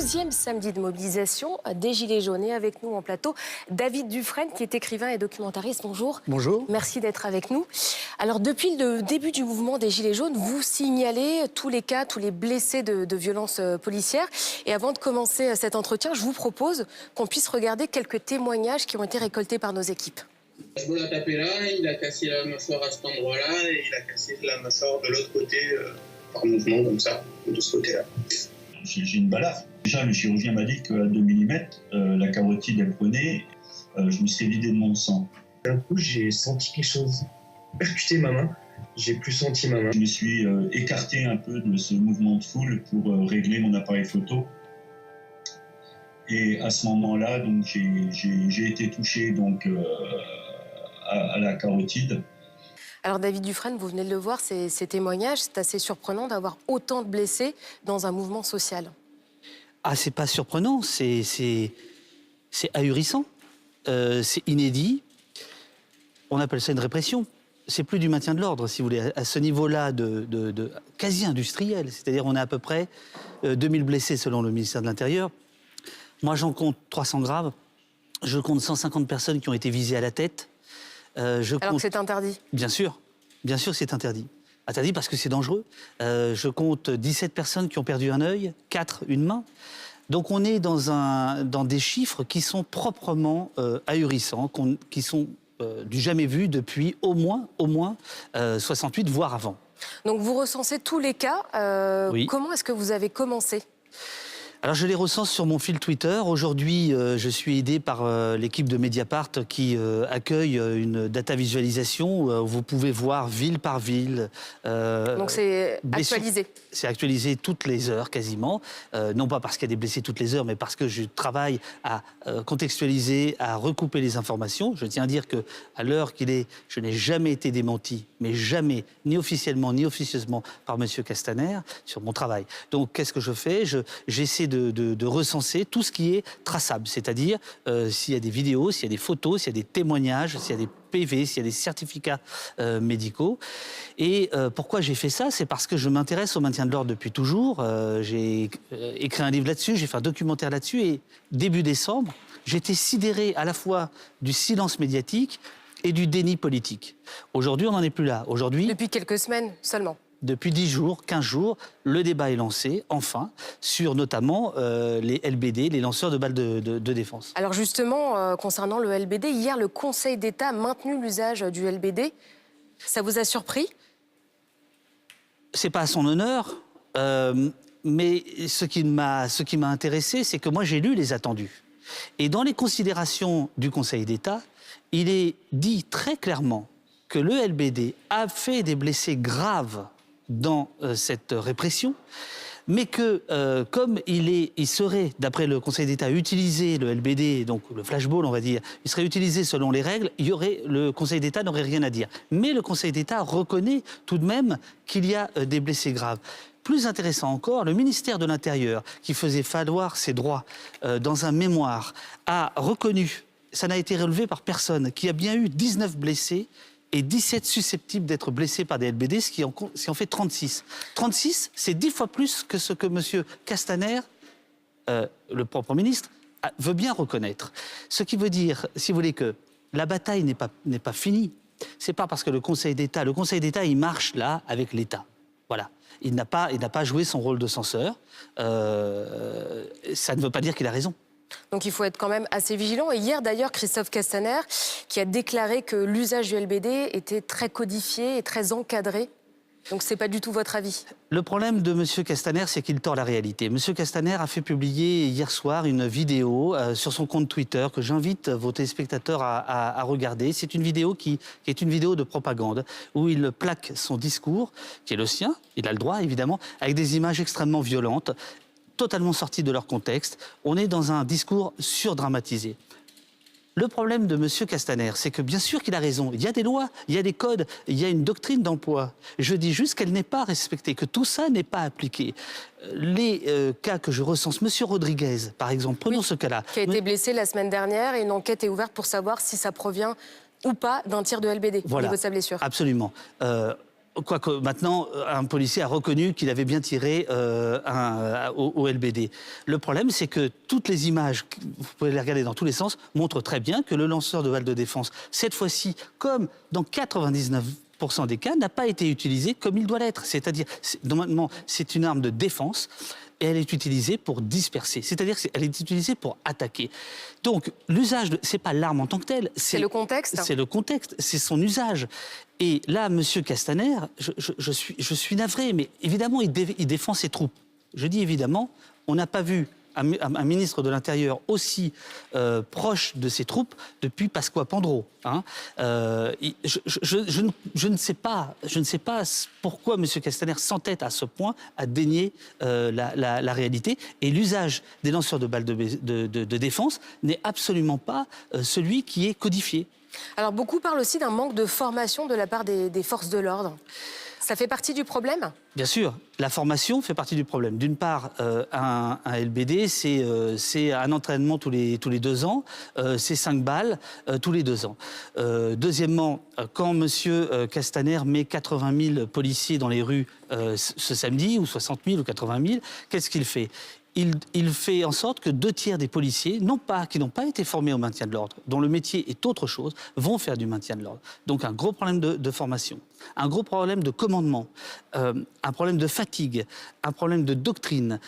12e samedi de mobilisation des Gilets jaunes. Et avec nous en plateau, David Dufresne, qui est écrivain et documentariste. Bonjour. Bonjour. Merci d'être avec nous. Alors, depuis le début du mouvement des Gilets jaunes, vous signalez tous les cas, tous les blessés de violences policières. Et avant de commencer cet entretien, je vous propose qu'on puisse regarder quelques témoignages qui ont été récoltés par nos équipes. Je l'a tapé là, il a cassé la mâchoire à cet endroit-là et il a cassé la mâchoire de l'autre côté par mouvement comme ça, de ce côté-là. J'ai une balafre. Déjà, le chirurgien m'a dit qu'à 2 mm, la carotide, elle prenait, je me serais vidé de mon sang. D'un coup, j'ai senti quelque chose percuter ma main. J'ai plus senti ma main. Je me suis écarté un peu de ce mouvement de foule pour régler mon appareil photo. Et à ce moment-là, donc j'ai été touché donc à la carotide. Alors David Dufresne, vous venez de le voir, ces témoignages, c'est assez surprenant d'avoir autant de blessés dans un mouvement social. Ah, c'est pas surprenant, c'est ahurissant, c'est inédit. On appelle ça une répression. C'est plus du maintien de l'ordre, si vous voulez, à ce niveau-là de quasi industriel. C'est-à-dire on a à peu près 2000 blessés selon le ministère de l'Intérieur. Moi, j'en compte 300 graves. Je compte 150 personnes qui ont été visées à la tête. Alors que c'est interdit. Bien sûr que c'est interdit. Interdit parce que c'est dangereux. Je compte 17 personnes qui ont perdu un œil, 4 une main. Donc on est dans des chiffres qui sont proprement ahurissants, qui sont du jamais vu depuis au moins 68, voire avant. Donc vous recensez tous les cas. Oui. Comment est-ce que vous avez commencé ? Alors je les recense sur mon fil Twitter. Aujourd'hui, je suis aidé par l'équipe de Mediapart qui accueille une data visualisation où vous pouvez voir ville par ville. Donc c'est actualisé. C'est actualisé toutes les heures quasiment. Non pas parce qu'il y a des blessés toutes les heures, mais parce que je travaille à contextualiser, à recouper les informations. Je tiens à dire que à l'heure qu'il est, je n'ai jamais été démenti, mais jamais, ni officiellement ni officieusement, par Monsieur Castaner sur mon travail. Donc qu'est-ce que je fais ? J'essaie de recenser tout ce qui est traçable, c'est-à-dire s'il y a des vidéos, s'il y a des photos, s'il y a des témoignages, s'il y a des PV, s'il y a des certificats médicaux. Et pourquoi j'ai fait ça ? C'est parce que je m'intéresse au maintien de l'ordre depuis toujours. J'ai écrit un livre là-dessus, j'ai fait un documentaire là-dessus et début décembre, j'étais sidéré à la fois du silence médiatique et du déni politique. Aujourd'hui, on n'en est plus là. Aujourd'hui, depuis quelques semaines seulement. Depuis 10 jours, 15 jours, le débat est lancé, enfin, sur notamment les LBD, les lanceurs de balles de défense. Alors justement, concernant le LBD, hier, le Conseil d'État a maintenu l'usage du LBD. Ça vous a surpris ? C'est pas à son honneur, mais ce qui m'a intéressé, c'est que moi, j'ai lu les attendus. Et dans les considérations du Conseil d'État, il est dit très clairement que le LBD a fait des blessés graves dans cette répression, mais que comme il serait, d'après le Conseil d'État, utilisé, le LBD, donc le flashball, on va dire, il serait utilisé selon les règles, le Conseil d'État n'aurait rien à dire. Mais le Conseil d'État reconnaît tout de même qu'il y a des blessés graves. Plus intéressant encore, le ministère de l'Intérieur, qui faisait valoir ses droits dans un mémoire, a reconnu, ça n'a été relevé par personne, qu'il y a bien eu 19 blessés et 17 susceptibles d'être blessés par des LBD, ce qui en fait 36. 36, c'est 10 fois plus que ce que M. Castaner, le propre ministre, veut bien reconnaître. Ce qui veut dire, si vous voulez, que la bataille n'est pas finie. C'est pas parce que le Conseil d'État, il marche là avec l'État. Voilà. Il n'a pas joué son rôle de censeur. Ça ne veut pas dire qu'il a raison. Donc il faut être quand même assez vigilant. Et hier d'ailleurs, Christophe Castaner, qui a déclaré que l'usage du LBD était très codifié et très encadré. Donc c'est pas du tout votre avis. Le problème de M. Castaner, c'est qu'il tord la réalité. M. Castaner a fait publier hier soir une vidéo sur son compte Twitter que j'invite vos téléspectateurs à regarder. C'est une vidéo qui est une vidéo de propagande où il plaque son discours, qui est le sien, il a le droit évidemment, avec des images extrêmement violentes, totalement sortis de leur contexte. On est dans un discours surdramatisé. Le problème de M. Castaner, c'est que bien sûr qu'il a raison. Il y a des lois, il y a des codes, il y a une doctrine d'emploi. Je dis juste qu'elle n'est pas respectée, que tout ça n'est pas appliqué. Les cas que je recense, M. Rodriguez, par exemple, prenons ce cas-là. Qui a été blessé la semaine dernière et une enquête est ouverte pour savoir si ça provient ou pas d'un tir de LBD au niveau de sa blessure. Absolument. Quoique maintenant, un policier a reconnu qu'il avait bien tiré au LBD. Le problème, c'est que toutes les images, vous pouvez les regarder dans tous les sens, montrent très bien que le lanceur de balles de défense, cette fois-ci, comme dans 99% des cas, n'a pas été utilisé comme il doit l'être. C'est-à-dire, normalement, c'est une arme de défense et elle est utilisée pour disperser. C'est-à-dire qu'elle est utilisée pour attaquer. Donc, l'usage, c'est pas l'arme en tant que telle. C'est le contexte. C'est le contexte, c'est son usage. Et là, M. Castaner, je suis navré, mais évidemment, il défend ses troupes. Je dis évidemment, on n'a pas vu un ministre de l'Intérieur aussi proche de ses troupes depuis Pasqua Pandro. Hein. Je ne sais pas pourquoi M. Castaner s'entête à ce point à dénier la réalité. Et l'usage des lanceurs de balles de défense n'est absolument pas celui qui est codifié. Alors beaucoup parlent aussi d'un manque de formation de la part des forces de l'ordre. Ça fait partie du problème ? Bien sûr, la formation fait partie du problème. D'une part, un LBD, c'est un entraînement tous les 2 ans, c'est 5 balles tous les 2 ans. Deuxièmement, quand M. Castaner met 80 000 policiers dans les rues ce samedi, ou 60 000 ou 80 000, qu'est-ce qu'il fait ? Il fait en sorte que 2 tiers des policiers, qui n'ont pas été formés au maintien de l'ordre, dont le métier est autre chose, vont faire du maintien de l'ordre. Donc un gros problème de formation, un gros problème de commandement, un problème de fatigue, un problème de doctrine.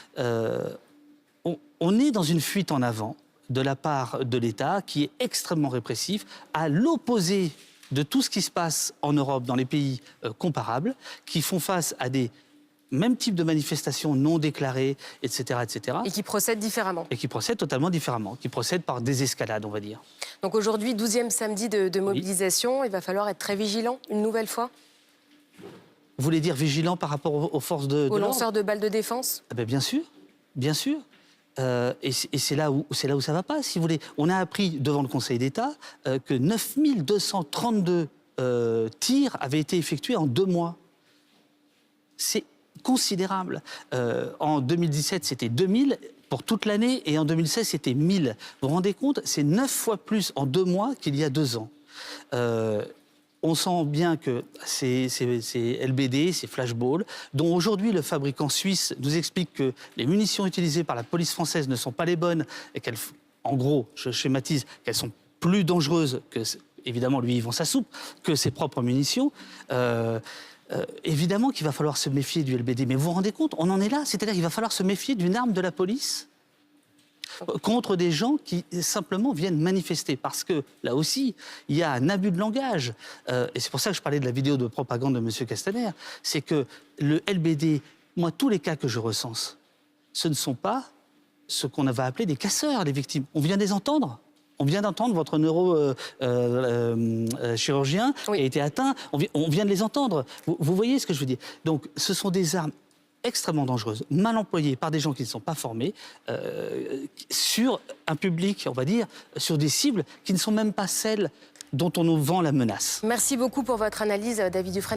On est dans une fuite en avant de la part de l'État qui est extrêmement répressif, à l'opposé de tout ce qui se passe en Europe, dans les pays comparables, qui font face à des même type de manifestations non déclarées, etc., etc. Et qui procèdent différemment. Et qui procèdent totalement différemment, qui procèdent par désescalade, on va dire. Donc aujourd'hui, 12e samedi de mobilisation, oui. Il va falloir être très vigilant, une nouvelle fois. Vous voulez dire vigilant par rapport aux forces de l'ordre ? Aux lanceurs de balles de défense ? Ah ben bien sûr, bien sûr. Et c'est là où ça ne va pas, si vous voulez. On a appris devant le Conseil d'État que 9 232 tirs avaient été effectués en 2 mois. C'est considérable. En 2017, c'était 2000 pour toute l'année, et en 2016, c'était 1000. Vous vous rendez compte ? C'est 9 fois plus en 2 mois qu'il y a 2 ans. On sent bien que ces LBD, ces flashballs, dont aujourd'hui le fabricant suisse nous explique que les munitions utilisées par la police française ne sont pas les bonnes, et qu'elles, en gros, je schématise, qu'elles sont plus dangereuses que, évidemment, lui, il vend sa soupe, que ses propres munitions. Évidemment qu'il va falloir se méfier du LBD, mais vous vous rendez compte, on en est là, c'est-à-dire qu'il va falloir se méfier d'une arme de la police contre des gens qui simplement viennent manifester, parce que là aussi, il y a un abus de langage, et c'est pour ça que je parlais de la vidéo de propagande de M. Castaner, c'est que le LBD, moi, tous les cas que je recense, ce ne sont pas ce qu'on va appeler des casseurs, les victimes. On vient de les entendre. On vient d'entendre votre neurochirurgien qui a été atteint. On vient de les entendre. Vous voyez ce que je veux dire ? Donc, ce sont des armes extrêmement dangereuses, mal employées par des gens qui ne sont pas formés, sur un public, on va dire, sur des cibles qui ne sont même pas celles dont on nous vend la menace. Merci beaucoup pour votre analyse, David Dufresne.